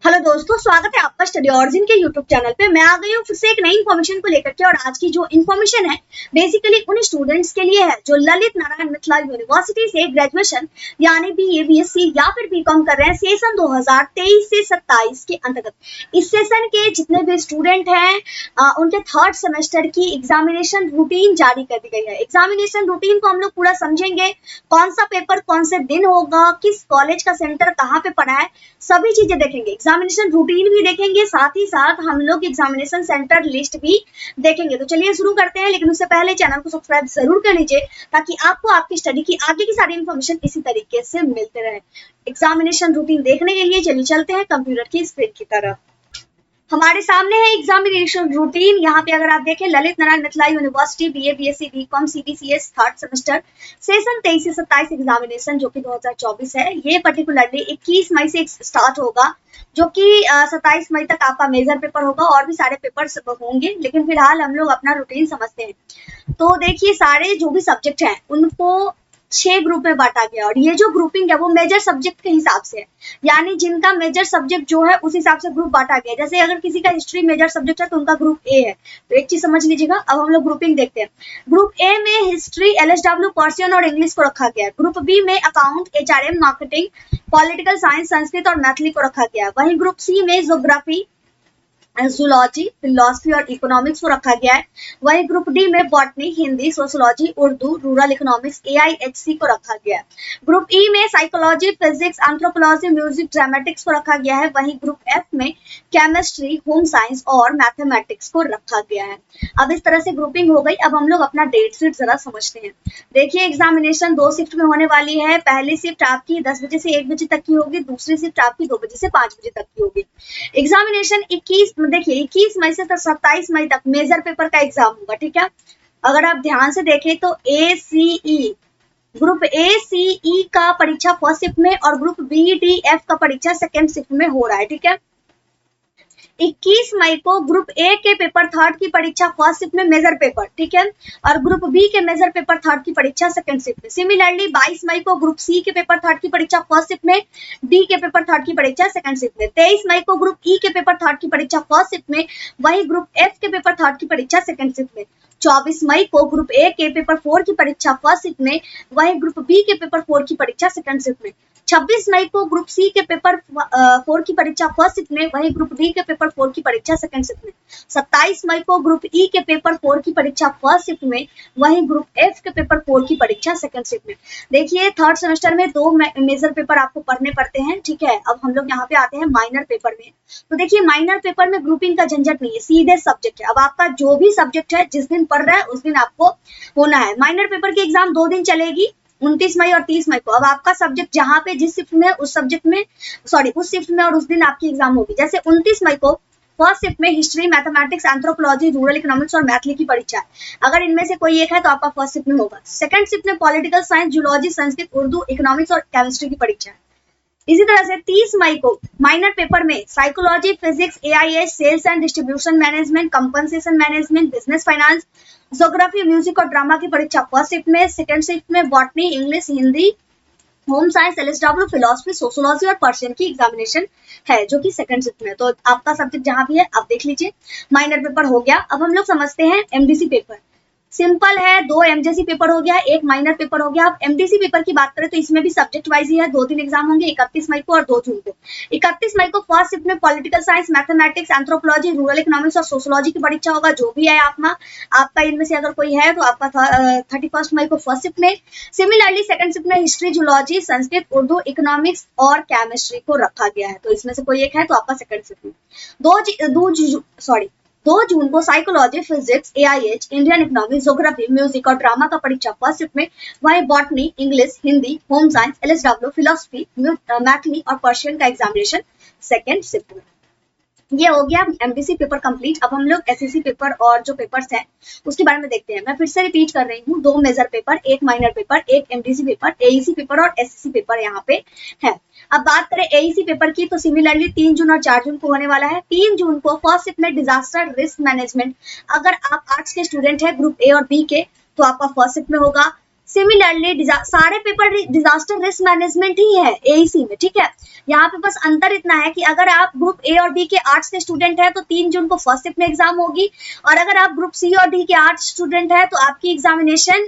Hello दोस्तों, स्वागत है आपका स्टडी ऑरिजिन के यूट्यूब चैनल पे। मैं आ गई हूँ फिर से एक नई इन्फॉर्मेशन को लेकर के। और आज की जो इन्फॉर्मेशन है बेसिकली उन स्टूडेंट्स के लिए है जो ललित नारायण मिथिला यूनिवर्सिटी से ग्रेजुएशन यानी बीए, बीएससी या फिर बीकॉम कर रहे हैं सेशन 2023 से 27 के अंतर्गत। इस सेशन के जितने भी स्टूडेंट हैं उनके थर्ड सेमेस्टर की एग्जामिनेशन रूटीन जारी कर दी गई है। एग्जामिनेशन रूटीन को हम लोग पूरा समझेंगे, कौन सा पेपर कौन से दिन होगा, किस कॉलेज का सेंटर कहाँ पे पड़ा है, सभी चीजें देखेंगे। एग्जामिनेशन रूटीन भी देखेंगे, साथ ही साथ हम लोग एग्जामिनेशन सेंटर लिस्ट भी देखेंगे। तो चलिए शुरू करते हैं, लेकिन उससे पहले चैनल को सब्सक्राइब जरूर कर लीजिए ताकि आपको आपकी स्टडी की आगे की सारी इन्फॉर्मेशन इसी तरीके से मिलते रहे। एग्जामिनेशन रूटीन देखने के लिए चलिए चलते हैं कंप्यूटर की स्क्रीन की तरफ। हमारे सामने है एग्जामिनेशन रूटीन। यहाँ पे अगर आप देखें, Lalit Narayan Mithila university BA, BSc, BCom, CBCS third semester session 23 से 27 एग्जामिनेशन जो कि 2024 है, ये पर्टिकुलरली 21 मई से स्टार्ट होगा, जो कि 27 मई तक आपका मेजर पेपर होगा। और भी सारे पेपर्स होंगे, लेकिन फिलहाल हम लोग अपना रूटीन समझते हैं। तो देखिए, सारे जो भी सब्जेक्ट हैं उनको 6 ग्रुप में बांटा गया, और ये जो ग्रुपिंग है वो मेजर सब्जेक्ट के हिसाब से है, यानी जिनका मेजर सब्जेक्ट जो है उस हिसाब से ग्रुप बांटा गया। जैसे अगर किसी का हिस्ट्री मेजर सब्जेक्ट है तो उनका ग्रुप ए है। तो एक चीज समझ लीजिएगा। अब हम लोग ग्रुपिंग देखते हैं। ग्रुप ए में हिस्ट्री, एलएसडब्ल्यू, पर्शियन और इंग्लिश को रखा गया है। ग्रुप बी में account, HRM, marketing, political science, Sanskrit और मैथिली को रखा गया है। वहीं ग्रुप सी में ज्योग्राफी, जूलॉजी, फिलोसफी और इकोनॉमिक्स को रखा गया है। वही ग्रुप डी में botany, Hindi, sociology, Urdu, rural economics, AIHC को रखा गया है। ग्रुप ई में psychology, physics, anthropology, music, dramatics को रखा गया है। वही ग्रुप एफ में केमिस्ट्री, होम साइंस और मैथमेटिक्स को रखा गया है। अब इस तरह से ग्रुपिंग हो गई। अब हम लोग अपना डेट शीट जरा समझते हैं। देखिए, एग्जामिनेशन 2 शिफ्ट में होने वाली है। पहली शिफ्ट आपकी 10 बजे से 1 बजे तक की होगी, दूसरी शिफ्ट आपकी 2 बजे से 5 बजे तक की होगी। एग्जामिनेशन 21 मई से 27 मई तक मेजर पेपर का एग्जाम होगा, ठीक है। अगर आप ध्यान से देखें तो ग्रुप ए सी ई का परीक्षा फर्स्ट शिफ्ट में और ग्रुप बी डी एफ का परीक्षा सेकेंड शिफ्ट में हो रहा है, ठीक है। 21 मई को ग्रुप ए के पेपर थर्ड की परीक्षा फर्स्ट शिफ्ट में मेजर पेपर, ठीक है, और ग्रुप बी के मेजर पेपर थर्ड की परीक्षा सेकंड शिफ्ट में। सिमिलरली 22 मई को ग्रुप सी के पेपर थर्ड की परीक्षा फर्स्ट शिफ्ट में, डी के पेपर थर्ड की परीक्षा सेकंड शिफ्ट में। 23 मई को ग्रुप ई के पेपर थर्ड की परीक्षा फर्स्ट शिफ्ट में, वही ग्रुप एफ के पेपर थर्ड की परीक्षा सेकंड शिफ्ट में। 24 मई को ग्रुप ए के पेपर 4 की परीक्षा फर्स्ट शिफ्ट में, वही ग्रुप बी के पेपर 4 की परीक्षा सेकंड शिफ्ट में। 26 मई को ग्रुप सी के पेपर 4 की परीक्षा फर्स्ट शिफ्ट में, वही ग्रुप डी के पेपर 4 की परीक्षा सेकंड शिफ्ट में। 27 मई को ग्रुप ई के पेपर 4 की परीक्षा फर्स्ट शिफ्ट में, वही ग्रुप एफ के पेपर 4 की परीक्षा सेकंड शिफ्ट में। देखिए, थर्ड सेमेस्टर में 2 मेजर पेपर आपको पढ़ने पड़ते हैं, ठीक है। अब हम लोग यहाँ पे आते हैं माइनर पेपर में। तो देखिए, माइनर पेपर में ग्रुपिंग का झंझट नहीं है, सीधे सब्जेक्ट है। अब आपका जो भी सब्जेक्ट है जिस दिन पढ़ रहा है उस दिन आपको होना है। माइनर पेपर की एग्जाम 2 दिन चलेगी, 29 मई और 30 मई को। अब आपका सब्जेक्ट जहां पे जिस शिफ्ट में उस सब्जेक्ट में उस शिफ्ट में और उस दिन आपकी एग्जाम होगी। जैसे 29 मई को फर्स्ट शिफ्ट में history, mathematics, anthropology, rural economics और मैथिली की परीक्षा है। अगर इनमें से कोई एक है तो आपका फर्स्ट शिफ्ट में होगा। सेकंड शिफ्ट में political science, zoology, Sanskrit, Urdu, economics और केमिस्ट्री की परीक्षा है। इसी तरह से 30 मई को माइनर पेपर में psychology, physics, AIS, sales and distribution management, compensation management, business finance, geography, music और ड्रामा की परीक्षा फर्स्ट शिफ्ट में। सेकंड शिफ्ट में botany, English, Hindi, home science, LSW, philosophy, sociology और पर्शियन की एग्जामिनेशन है, जो कि सेकंड शिफ्ट में। तो आपका सब्जेक्ट जहां भी है आप देख लीजिए। माइनर पेपर हो गया। अब हम लोग समझते हैं एमडीसी पेपर। सिंपल है, 2 एमजेसी पेपर हो गया, 1 माइनर पेपर हो गया। अब एमडीसी पेपर की बात करें तो इसमें भी सब्जेक्ट वाइज ही है, 2-3 एग्जाम होंगे, 31 मई को और 2 जून को। 31 मई को फर्स्ट शिफ्ट में political science, mathematics, anthropology, rural economics और सोशियोलॉजी की परीक्षा होगा, जो भी है आपका इनमें से अगर कोई है तो आपका 31 मई को फर्स्ट शिफ्ट में। सिमिलरली सेकंड शिफ्ट में history, zoology, Sanskrit, Urdu, economics और केमिस्ट्री को रखा गया है। तो इसमें से कोई एक है तो आपका सेकंड शिफ्ट में। 2 जून को psychology, physics, AIH, Indian economy, geography, music और ड्रामा का परीक्षा फर्स्ट शिफ्ट में, वहीं botany, English, Hindi, home science, LSW, philosophy, Maithili और पर्शियन का एग्जामिनेशन सेकंड शिफ्ट में। ये हो गया एमडीसी पेपर कंप्लीट। अब हम लोग एसएससी पेपर और जो पेपर्स हैं उसके बारे में देखते हैं। मैं फिर से रिपीट कर रही हूँ, 2 major paper, 1 minor paper, 1 MDC paper, AEC paper और एसएससी पेपर यहाँ पे है। अब बात करें एईसी पेपर की तो सिमिलरली 3 जून और 4 जून को होने वाला है। 3 जून को फर्स्ट शिफ्ट में डिजास्टर रिस्क मैनेजमेंट। अगर आप आर्ट्स के स्टूडेंट है ग्रुप ए और बी के तो आपका फर्स्ट शिफ्ट में होगा। सिमिलरली सारे पेपर डिजास्टर रिस्क मैनेजमेंट ही है एईसी में, ठीक है। यहाँ पे बस अंतर इतना है कि अगर आप ग्रुप ए और बी के आर्ट्स के स्टूडेंट हैं तो 3 जून को फर्स्ट शिफ्ट में एग्जाम होगी, और अगर आप ग्रुप सी और डी के आर्ट्स स्टूडेंट हैं तो आपकी एग्जामिनेशन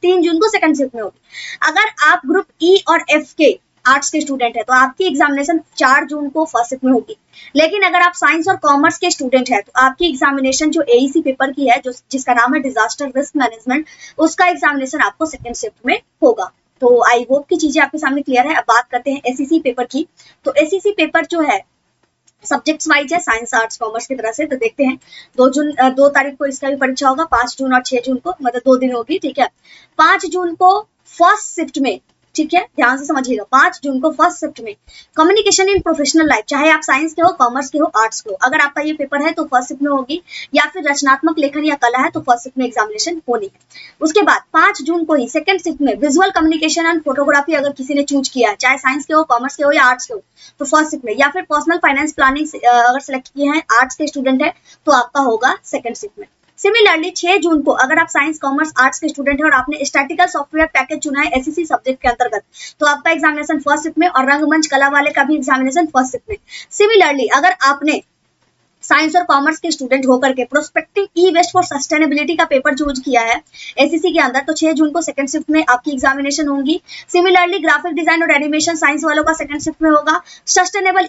3 जून को सेकंड शिफ्ट में होगी। अगर आप ग्रुप ई और एफ के आर्ट्स के स्टूडेंट है तो आपकी एग्जामिनेशन 4 जून को फर्स्ट शिफ्ट में होगी। लेकिन अगर आप साइंस और कॉमर्स के स्टूडेंट है तो आपकी एग्जामिनेशन जो एईसी पेपर की है, जो जिसका नाम है डिजास्टर रिस्क मैनेजमेंट, उसका एग्जामिनेशन आपको सेकंड शिफ्ट में होगा। तो आई होप की चीजें आपके सामने क्लियर है। अब बात करते हैं एसईसी पेपर की। तो एसईसी पेपर जो है सब्जेक्ट्स वाइज है, साइंस आर्ट्स कॉमर्स की तरह से। तो देखते हैं 2 तारीख को इसका भी परीक्षा होगा, 5 जून और 6 जून को, मतलब 2 दिन होगी, ठीक है। 5 जून को फर्स्ट शिफ्ट में, ठीक है, ध्यान से समझिएगा, 5 जून को फर्स्ट शिफ्ट में कम्युनिकेशन इन प्रोफेशनल लाइफ, चाहे आप साइंस के हो, कॉमर्स के हो, आर्ट्स के हो, अगर आपका ये पेपर है तो फर्स्ट शिफ्ट में होगी, या फिर रचनात्मक लेखन या कला है तो फर्स्ट शिफ्ट में एग्जामिनेशन होनी है। उसके बाद 5 जून को ही सेकंड शिफ्ट में विजुअल कम्युनिकेशन एंड फोटोग्राफी अगर किसी ने चूज किया है, चाहे साइंस के हो, कॉमर्स के हो या आर्ट्स के हो, तो फर्स्ट शिफ्ट में, या फिर पर्सनल फाइनेंस प्लानिंग अगर सेलेक्ट किए हैं, आर्ट्स के स्टूडेंट है, तो आपका होगा सेकंड शिफ्ट में। सिमिलरली 6 जून को अगर आप साइंस कॉमर्स आर्ट्स के स्टूडेंट हैं और आपने स्टैटिकल सॉफ्टवेयर पैकेज चुना है एसईसी सब्जेक्ट के अंतर्गत, तो आपका एग्जामिनेशन फर्स्ट शिफ्ट में, और रंगमंच कला वाले का भी एग्जामिनेशन फर्स्ट शिफ्ट में। सिमिलरली अगर आपने साइंस और कॉमर्स के स्टूडेंट होकर के prospective e waste for sustainability का पेपर चूज किया है एसईसी के अंदर, तो 6 जून को सेकंड शिफ्ट में आपकी एग्जामिनेशन होंगी। सिमिलरली ग्राफिक डिजाइन और एनिमेशन साइंस वालों का सेकंड शिफ्ट में होगा। Sustainable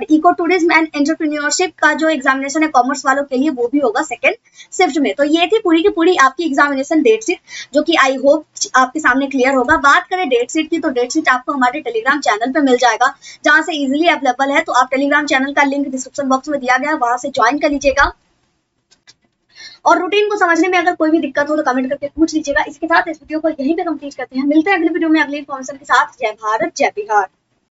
eco tourism and entrepreneurship का जो एग्जामिनेशन है कॉमर्स वालों के लिए, वो भी होगा सेकंड शिफ्ट में। तो ये थी पूरी की पूरी आपकी एग्जामिनेशन डेट शीट, जो कि आई होप आपके सामने क्लियर होगा। बात करें डेट शीट की, तो डेट शीट आपको हमारे टेलीग्राम चैनल पे मिल जाएगा, जहां से इजीली अवेलेबल है। तो आप टेलीग्राम चैनल का लिंक डिस्क्रिप्शन बॉक्स में दिया गया है, वहां से ज्वाइन कर लीजिएगा। और रूटीन को समझने में अगर कोई भी दिक्कत हो तो कमेंट करके पूछ लीजिएगा। इसके साथ इस वीडियो को यहीं पे कंप्लीट करते हैं। मिलते हैं अगले वीडियो में अगली इन्फॉर्मेशन के साथ। जय भारत, जय बिहार।